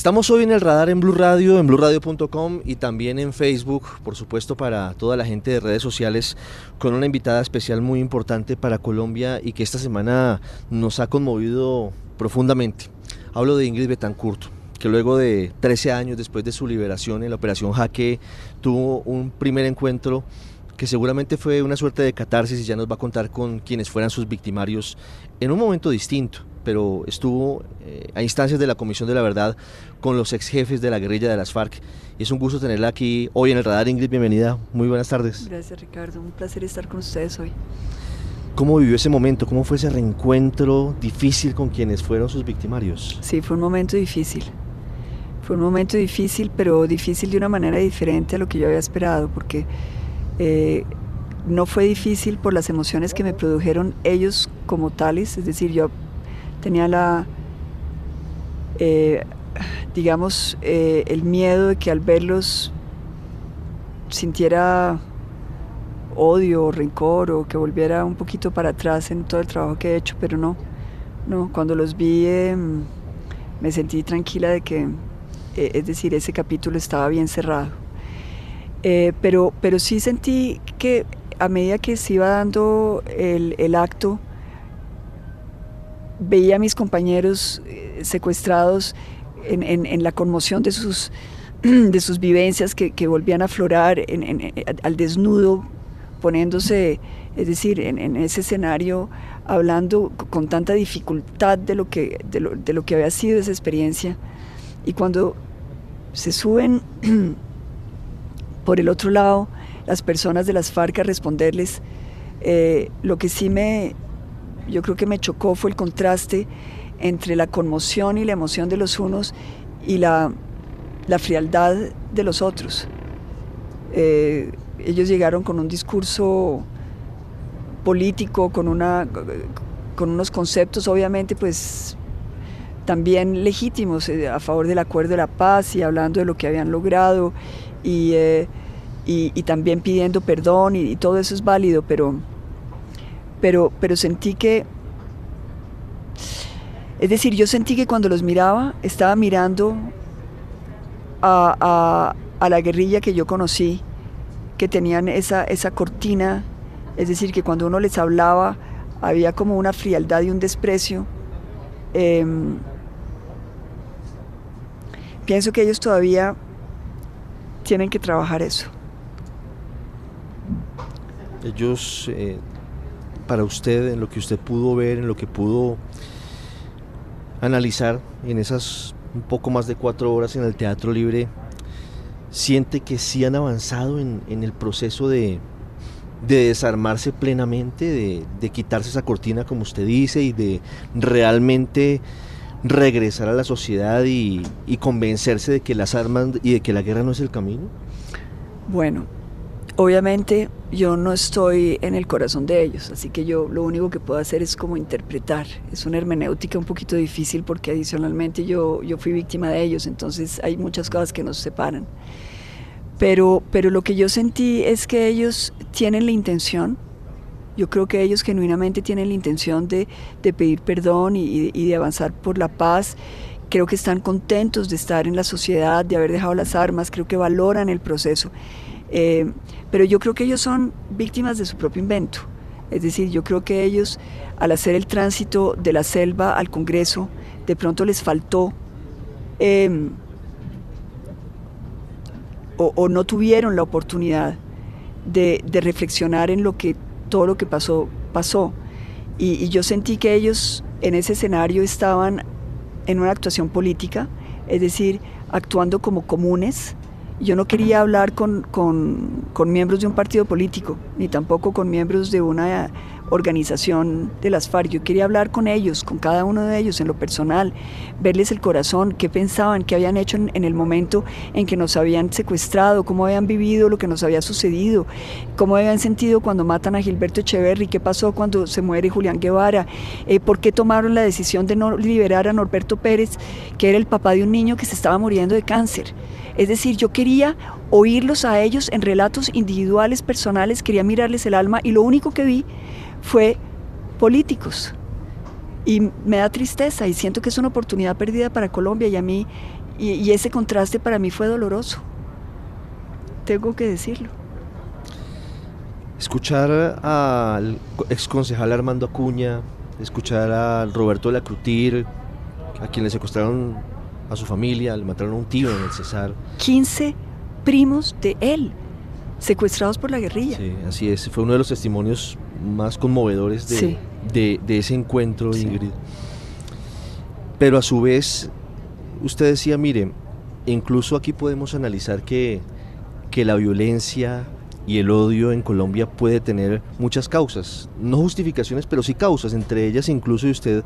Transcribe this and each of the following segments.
Estamos hoy en el radar en Blue Radio, en bluradio.com y también en Facebook, por supuesto para toda la gente de redes sociales, con una invitada especial muy importante para Colombia y que esta semana nos ha conmovido profundamente. Hablo de Ingrid Betancourt, que luego de 13 años después de su liberación en la Operación Jaque tuvo un primer encuentro que seguramente fue una suerte de catarsis y ya nos va a contar con quienes fueran sus victimarios en un momento distinto, pero estuvo a instancias de la Comisión de la Verdad con los ex jefes de la guerrilla de las FARC. Y es un gusto tenerla aquí hoy en el radar. Ingrid, bienvenida, muy buenas tardes. Gracias, Ricardo, un placer estar con ustedes hoy. ¿Cómo vivió ese momento? ¿Cómo fue ese reencuentro difícil con quienes fueron sus victimarios? Sí, fue un momento difícil. Fue un momento difícil, pero difícil de una manera diferente a lo que yo había esperado, porque no fue difícil por las emociones que me produjeron ellos como tales, es decir, yo tenía el miedo de que al verlos sintiera odio o rencor o que volviera un poquito para atrás en todo el trabajo que he hecho, pero no, cuando los vi me sentí tranquila de que, es decir, ese capítulo estaba bien cerrado. Pero sí sentí que a medida que se iba dando el acto, veía a mis compañeros secuestrados en la conmoción de sus vivencias que volvían a aflorar al desnudo, poniéndose, es decir, en ese escenario, hablando con tanta dificultad de lo que había sido esa experiencia. Y cuando se suben por el otro lado las personas de las FARC a responderles, lo que sí yo creo que me chocó fue el contraste entre la conmoción y la emoción de los unos y la frialdad de los otros. Ellos llegaron con un discurso político, con unos conceptos obviamente pues también legítimos, a favor del acuerdo de la paz y hablando de lo que habían logrado y también pidiendo perdón y todo eso es válido, pero sentí que, es decir, yo sentí que cuando los miraba, estaba mirando a la guerrilla que yo conocí, que tenían esa cortina, es decir, que cuando uno les hablaba, había como una frialdad y un desprecio. Pienso que ellos todavía tienen que trabajar eso. Ellos, para usted, en lo que usted pudo ver, en lo que pudo analizar en esas un poco más de 4 horas en el Teatro Libre, ¿siente que sí han avanzado en el proceso de desarmarse plenamente, de quitarse esa cortina, como usted dice, y de realmente regresar a la sociedad y convencerse de que las armas y de que la guerra no es el camino? Bueno, obviamente yo no estoy en el corazón de ellos, así que yo lo único que puedo hacer es como interpretar. Es una hermenéutica un poquito difícil porque adicionalmente yo fui víctima de ellos, entonces hay muchas cosas que nos separan. Pero lo que yo sentí es que ellos tienen la intención, yo creo que ellos genuinamente tienen la intención de pedir perdón y de avanzar por la paz. Creo que están contentos de estar en la sociedad, de haber dejado las armas, creo que valoran el proceso. Pero yo creo que ellos son víctimas de su propio invento. Es decir, yo creo que ellos, al hacer el tránsito de la selva al Congreso, de pronto les faltó o no tuvieron la oportunidad de reflexionar en todo lo que pasó. Y yo sentí que ellos en ese escenario estaban en una actuación política, es decir, actuando como comunes. Yo no quería hablar con miembros de un partido político, ni tampoco con miembros de una organización de las FARC. Yo quería hablar con ellos, con cada uno de ellos en lo personal, verles el corazón, qué pensaban, qué habían hecho en el momento en que nos habían secuestrado, cómo habían vivido lo que nos había sucedido, cómo habían sentido cuando matan a Gilberto Echeverry, qué pasó cuando se muere Julián Guevara, por qué tomaron la decisión de no liberar a Norberto Pérez, que era el papá de un niño que se estaba muriendo de cáncer. Es decir, yo quería oírlos a ellos en relatos individuales, personales, quería mirarles el alma y lo único que vi fue políticos. Y me da tristeza y siento que es una oportunidad perdida para Colombia y a mí Y ese contraste para mí fue doloroso, tengo que decirlo. Escuchar al exconcejal Armando Acuña, escuchar a Roberto de la Crutir, a quien le secuestraron a su familia, le mataron a un tío en el Cesar. 15 primos de él, secuestrados por la guerrilla. Sí, así es. Fue uno de los testimonios más conmovedores de ese encuentro, Sí. Ingrid. Pero a su vez, usted decía, mire, incluso aquí podemos analizar que la violencia y el odio en Colombia puede tener muchas causas, no justificaciones, pero sí causas, entre ellas incluso, y usted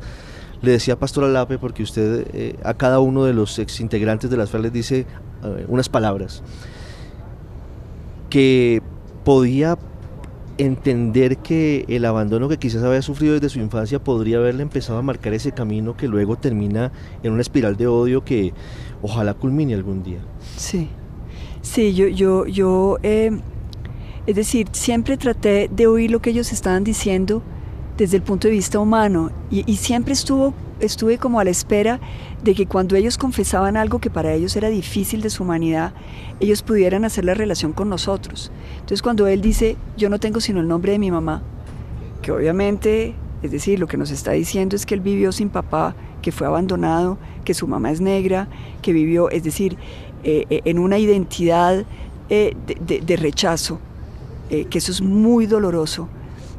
le decía a Pastora Lape, porque usted a cada uno de los exintegrantes de las FARC les dice unas palabras, que podía entender que el abandono que quizás había sufrido desde su infancia podría haberle empezado a marcar ese camino que luego termina en una espiral de odio que ojalá culmine algún día. Sí, sí, es decir, siempre traté de oír lo que ellos estaban diciendo desde el punto de vista humano y siempre estuve como a la espera de que cuando ellos confesaban algo que para ellos era difícil de su humanidad, ellos pudieran hacer la relación con nosotros. Entonces cuando él dice, yo no tengo sino el nombre de mi mamá, que obviamente, es decir, lo que nos está diciendo es que él vivió sin papá, que fue abandonado, que su mamá es negra, que vivió, es decir, en una identidad de rechazo, que eso es muy doloroso.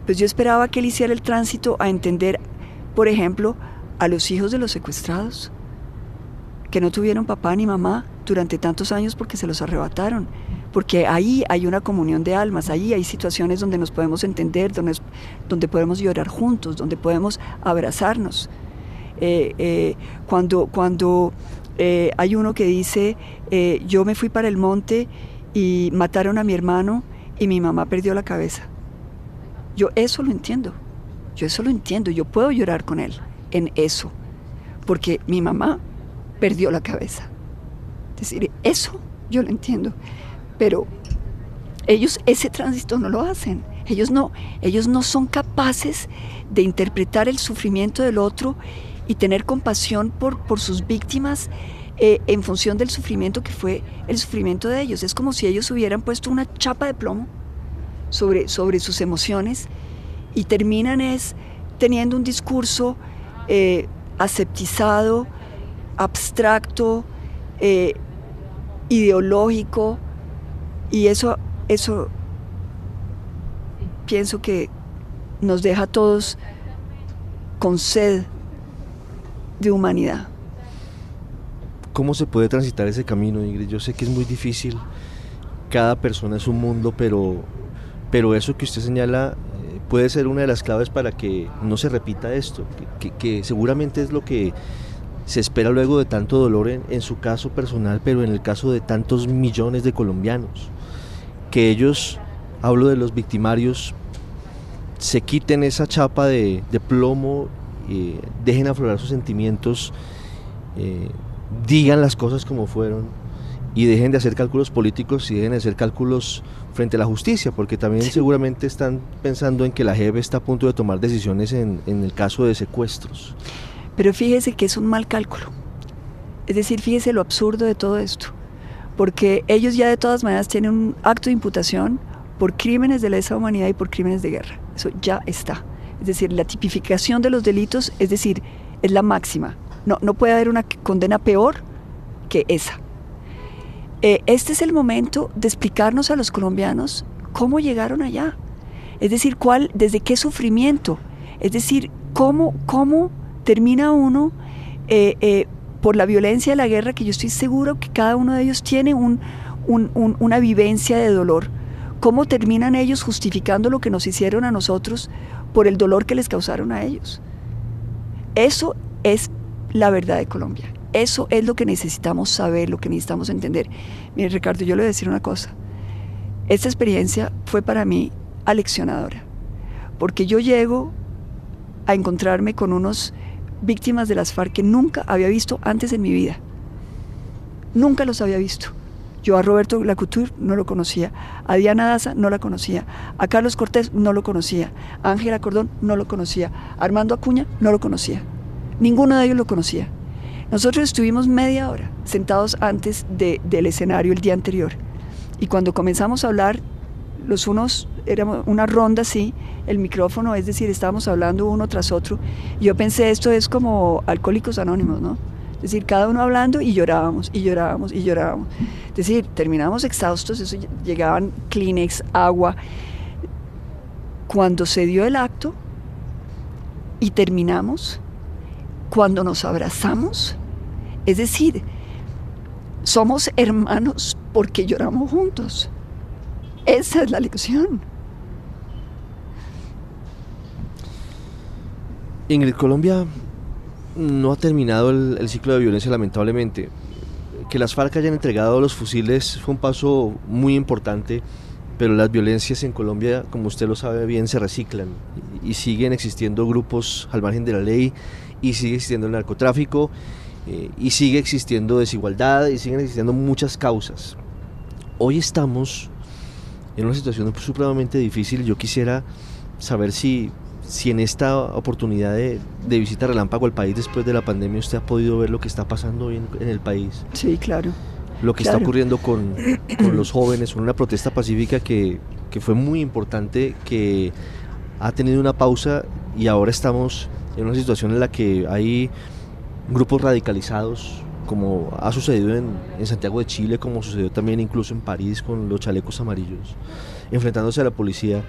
Pues yo esperaba que él hiciera el tránsito a entender, por ejemplo, a los hijos de los secuestrados, que no tuvieron papá ni mamá durante tantos años porque se los arrebataron, porque ahí hay una comunión de almas, ahí hay situaciones donde nos podemos entender, donde podemos llorar juntos, donde podemos abrazarnos. Cuando hay uno que dice, yo me fui para el monte y mataron a mi hermano y mi mamá perdió la cabeza. Yo eso lo entiendo, yo puedo llorar con él en eso, porque mi mamá perdió la cabeza. Es decir, eso yo lo entiendo, pero ellos ese tránsito no lo hacen, ellos no son capaces de interpretar el sufrimiento del otro y tener compasión por sus víctimas en función del sufrimiento que fue el sufrimiento de ellos. Es como si ellos hubieran puesto una chapa de plomo sobre sus emociones y terminan teniendo un discurso aseptizado, abstracto, ideológico, y eso pienso que nos deja a todos con sed de humanidad. ¿Cómo se puede transitar ese camino, Ingrid? Yo sé que es muy difícil, cada persona es un mundo, pero eso que usted señala puede ser una de las claves para que no se repita esto, que seguramente es lo que se espera luego de tanto dolor en su caso personal, pero en el caso de tantos millones de colombianos, que ellos, hablo de los victimarios, se quiten esa chapa de plomo, dejen aflorar sus sentimientos, digan las cosas como fueron y dejen de hacer cálculos políticos y dejen de hacer cálculos frente a la justicia, porque también seguramente están pensando en que la JEP está a punto de tomar decisiones en el caso de secuestros. Pero fíjese que es un mal cálculo, es decir, fíjese lo absurdo de todo esto, porque ellos ya de todas maneras tienen un acto de imputación por crímenes de lesa humanidad y por crímenes de guerra, eso ya está, es decir, la tipificación de los delitos, es decir, es la máxima, no puede haber una condena peor que esa. Este es el momento de explicarnos a los colombianos cómo llegaron allá, es decir, desde qué sufrimiento, es decir, cómo termina uno por la violencia de la guerra, que yo estoy seguro que cada uno de ellos tiene una vivencia de dolor, cómo terminan ellos justificando lo que nos hicieron a nosotros por el dolor que les causaron a ellos. Eso es la verdad de Colombia. Eso es lo que necesitamos saber, lo que necesitamos entender. Mire, Ricardo, yo le voy a decir una cosa. Esta experiencia fue para mí aleccionadora, porque yo llego a encontrarme con unos víctimas de las FARC que nunca había visto antes en mi vida. Nunca los había visto. Yo a Roberto Lacouture no lo conocía, a Diana Daza no la conocía, a Carlos Cortés no lo conocía, a Ángela Cordón no lo conocía, a Armando Acuña no lo conocía. Ninguno de ellos lo conocía. Nosotros estuvimos media hora sentados antes del escenario el día anterior, y cuando comenzamos a hablar, los unos, éramos una ronda así, el micrófono, es decir, estábamos hablando uno tras otro, y yo pensé, esto es como Alcohólicos Anónimos, ¿no? Es decir, cada uno hablando y llorábamos, y llorábamos, y llorábamos. Es decir, terminamos exhaustos, eso, llegaban Kleenex, agua. Cuando se dio el acto y terminamos, cuando nos abrazamos, es decir, somos hermanos porque lloramos juntos. Esa es la lección. Ingrid, Colombia no ha terminado el ciclo de violencia, lamentablemente. Que las FARC hayan entregado los fusiles fue un paso muy importante, pero las violencias en Colombia, como usted lo sabe bien, se reciclan y siguen existiendo grupos al margen de la ley, y sigue existiendo el narcotráfico, y sigue existiendo desigualdad, y siguen existiendo muchas causas. Hoy estamos en una situación supremamente difícil. Yo quisiera saber si en esta oportunidad de visita relámpago al país después de la pandemia usted ha podido ver lo que está pasando hoy en el país. Sí, claro. Lo que claro. está ocurriendo con los jóvenes, con una protesta pacífica que fue muy importante, que ha tenido una pausa, y ahora estamos en una situación en la que hay grupos radicalizados, como ha sucedido en Santiago de Chile, como sucedió también incluso en París con los chalecos amarillos, enfrentándose a la policía,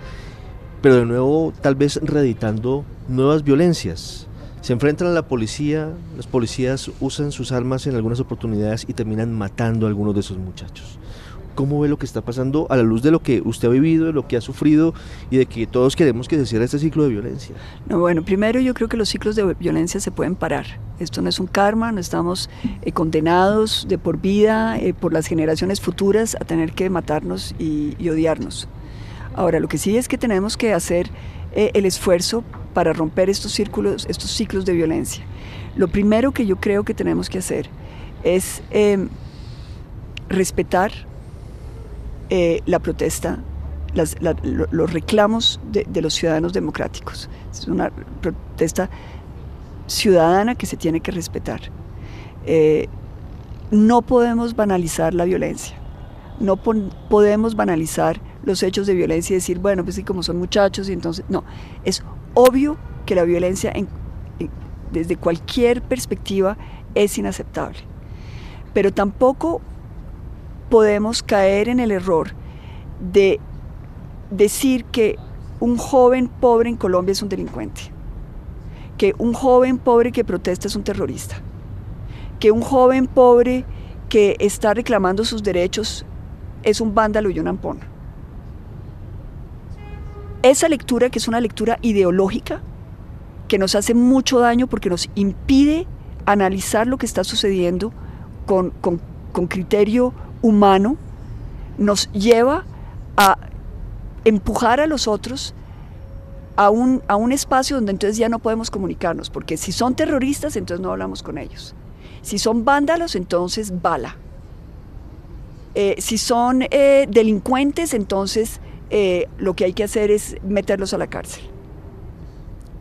pero de nuevo tal vez reeditando nuevas violencias. Se enfrentan a la policía, los policías usan sus armas en algunas oportunidades y terminan matando a algunos de esos muchachos. ¿Cómo ve lo que está pasando a la luz de lo que usted ha vivido, de lo que ha sufrido y de que todos queremos que se cierre este ciclo de violencia? No, bueno, primero yo creo que los ciclos de violencia se pueden parar. Esto no es un karma, no estamos condenados de por vida por las generaciones futuras a tener que matarnos y odiarnos. Ahora, lo que sí es que tenemos que hacer el esfuerzo para romper estos ciclos de violencia. Lo primero que yo creo que tenemos que hacer es respetar la protesta, los reclamos de los ciudadanos democráticos. Es una protesta ciudadana que se tiene que respetar. No podemos banalizar la violencia, no podemos banalizar los hechos de violencia y decir, bueno, pues sí, como son muchachos, y entonces, no, es obvio que la violencia desde cualquier perspectiva es inaceptable, pero tampoco podemos caer en el error de decir que un joven pobre en Colombia es un delincuente, que un joven pobre que protesta es un terrorista, que un joven pobre que está reclamando sus derechos es un vándalo y un ampón. Esa lectura, que es una lectura ideológica, que nos hace mucho daño porque nos impide analizar lo que está sucediendo con criterio humano, nos lleva a empujar a los otros a un espacio donde entonces ya no podemos comunicarnos, porque si son terroristas, entonces no hablamos con ellos. Si son vándalos, entonces bala. Si son delincuentes, entonces lo que hay que hacer es meterlos a la cárcel.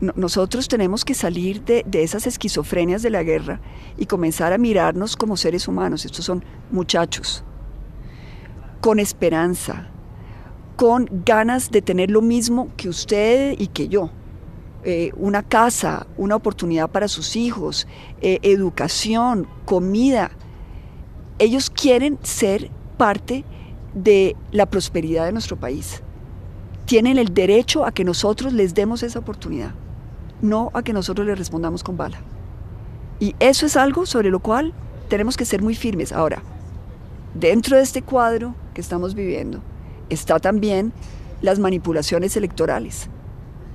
Nosotros tenemos que salir de esas esquizofrenias de la guerra y comenzar a mirarnos como seres humanos. Estos son muchachos con esperanza, con ganas de tener lo mismo que usted y que yo. Una casa, una oportunidad para sus hijos, educación, comida. Ellos quieren ser parte de la prosperidad de nuestro país. Tienen el derecho a que nosotros les demos esa oportunidad, no a que nosotros les respondamos con bala. Y eso es algo sobre lo cual tenemos que ser muy firmes. Ahora, dentro de este cuadro que estamos viviendo está también las manipulaciones electorales,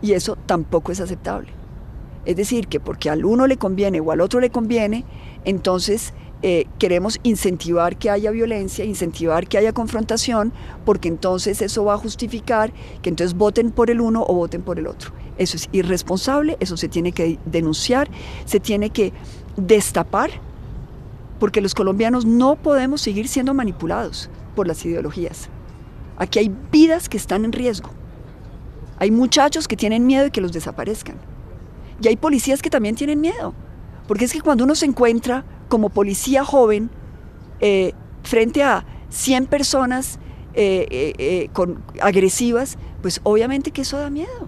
y eso tampoco es aceptable. Es decir, que porque al uno le conviene o al otro le conviene, entonces queremos incentivar que haya violencia, incentivar que haya confrontación, porque entonces eso va a justificar que entonces voten por el uno o voten por el otro. Eso es irresponsable, eso se tiene que denunciar, se tiene que destapar, porque los colombianos no podemos seguir siendo manipulados por las ideologías. Aquí hay vidas que están en riesgo. Hay muchachos que tienen miedo de que los desaparezcan. Y hay policías que también tienen miedo. Porque es que cuando uno se encuentra como policía joven frente a 100 personas agresivas, pues obviamente que eso da miedo.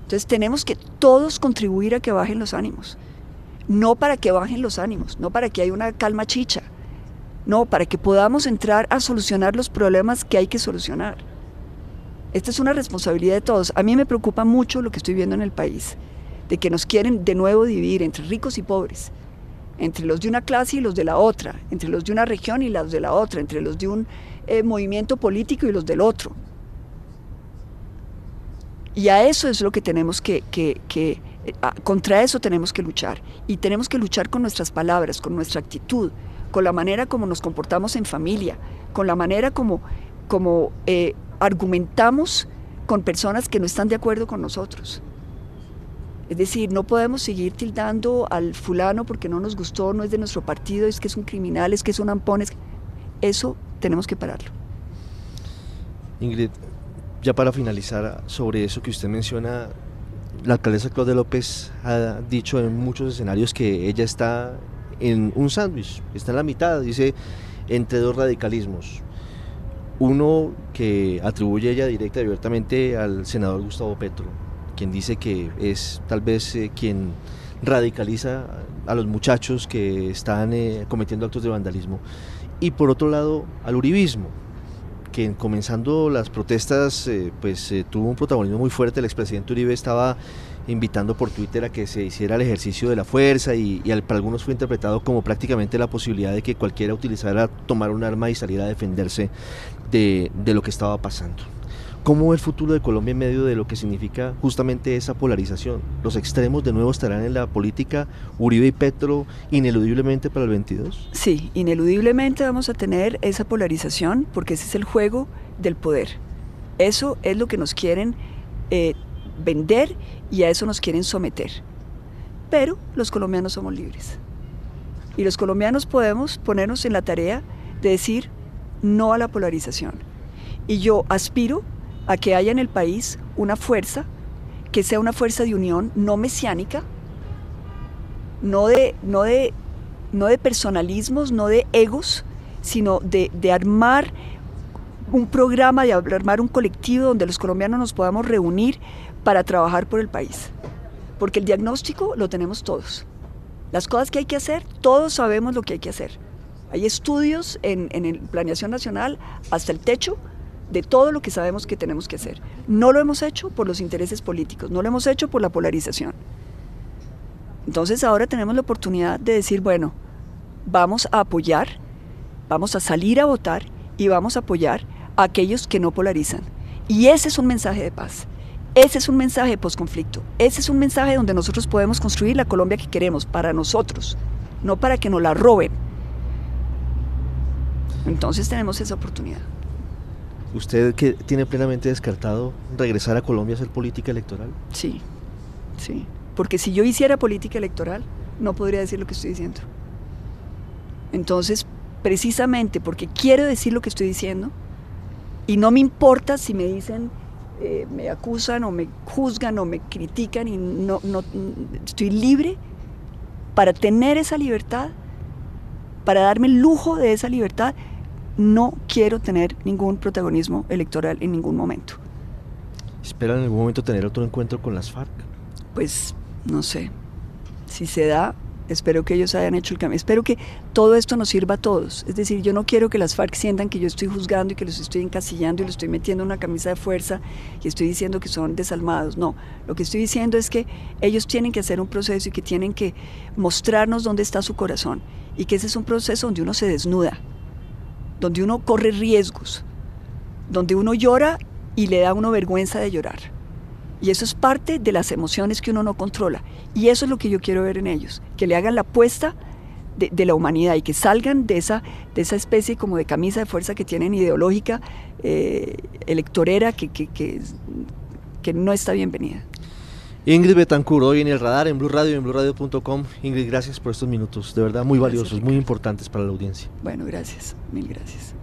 Entonces tenemos que todos contribuir a que bajen los ánimos. No para que bajen los ánimos, no para que haya una calma chicha, no, para que podamos entrar a solucionar los problemas que hay que solucionar. Esta es una responsabilidad de todos. A mí me preocupa mucho lo que estoy viendo en el país, de que nos quieren de nuevo dividir entre ricos y pobres, entre los de una clase y los de la otra, entre los de una región y los de la otra, entre los de un movimiento político y los del otro. Y a eso es lo que tenemos contra eso tenemos que luchar. Y tenemos que luchar con nuestras palabras, con nuestra actitud, con la manera como nos comportamos en familia, con la manera como argumentamos con personas que no están de acuerdo con nosotros. Es decir, no podemos seguir tildando al fulano porque no nos gustó, no es de nuestro partido, es que es un criminal, es que es un ampón. Eso tenemos que pararlo. Ingrid, ya para finalizar, sobre eso que usted menciona, la alcaldesa Claudia López ha dicho en muchos escenarios que ella está en un sándwich, está en la mitad, dice, entre dos radicalismos. Uno que atribuye ella directa y abiertamente al senador Gustavo Petro, quien dice que es tal vez quien radicaliza a los muchachos que están cometiendo actos de vandalismo. Y por otro lado, al uribismo, que comenzando las protestas tuvo un protagonismo muy fuerte. El expresidente Uribe estaba invitando por Twitter a que se hiciera el ejercicio de la fuerza y para algunos fue interpretado como prácticamente la posibilidad de que cualquiera utilizara tomar un arma y salir a defenderse de lo que estaba pasando. ¿Cómo ve el futuro de Colombia en medio de lo que significa justamente esa polarización? ¿Los extremos de nuevo estarán en la política, Uribe y Petro, ineludiblemente para el 22? Sí, ineludiblemente vamos a tener esa polarización porque ese es el juego del poder. Eso es lo que nos quieren vender y a eso nos quieren someter. Pero los colombianos somos libres. Y los colombianos podemos ponernos en la tarea de decir no a la polarización. Y yo aspiro a que haya en el país una fuerza que sea una fuerza de unión, no mesiánica, no de personalismos, no de egos, sino de armar un programa, de armar un colectivo donde los colombianos nos podamos reunir para trabajar por el país. Porque el diagnóstico lo tenemos todos. Las cosas que hay que hacer, todos sabemos lo que hay que hacer. Hay estudios en Planeación Nacional hasta el techo de todo lo que sabemos que tenemos que hacer. No lo hemos hecho por los intereses políticos, no lo hemos hecho por la polarización. Entonces ahora tenemos la oportunidad de decir, bueno, vamos a apoyar, vamos a salir a votar y vamos a apoyar a aquellos que no polarizan. Y ese es un mensaje de paz, ese es un mensaje de posconflicto, ese es un mensaje donde nosotros podemos construir la Colombia que queremos para nosotros, no para que nos la roben. Entonces tenemos esa oportunidad. ¿Usted que tiene plenamente descartado regresar a Colombia a hacer política electoral? Sí, sí. Porque si yo hiciera política electoral, no podría decir lo que estoy diciendo. Entonces, precisamente porque quiero decir lo que estoy diciendo, y no me importa si me dicen, me acusan o me juzgan o me critican, y no estoy libre para tener esa libertad, para darme el lujo de esa libertad. No quiero tener ningún protagonismo electoral en ningún momento. ¿Esperan en algún momento tener otro encuentro con las FARC? Pues no sé, si se da, espero que ellos hayan hecho el cambio, espero que todo esto nos sirva a todos. Es decir, yo no quiero que las FARC sientan que yo estoy juzgando y que los estoy encasillando y los estoy metiendo en una camisa de fuerza y estoy diciendo que son desalmados. No, lo que estoy diciendo es que ellos tienen que hacer un proceso y que tienen que mostrarnos dónde está su corazón, y que ese es un proceso donde uno se desnuda, donde uno corre riesgos, donde uno llora y le da a uno vergüenza de llorar. Y eso es parte de las emociones que uno no controla. Y eso es lo que yo quiero ver en ellos, que le hagan la apuesta de la humanidad y que salgan de esa especie como de camisa de fuerza que tienen ideológica, electorera, que no está bienvenida. Ingrid Betancourt, hoy en el radar, en Blue Radio y en BlueRadio.com. Ingrid, gracias por estos minutos, de verdad muy valiosos, muy importantes para la audiencia. Bueno, gracias, mil gracias.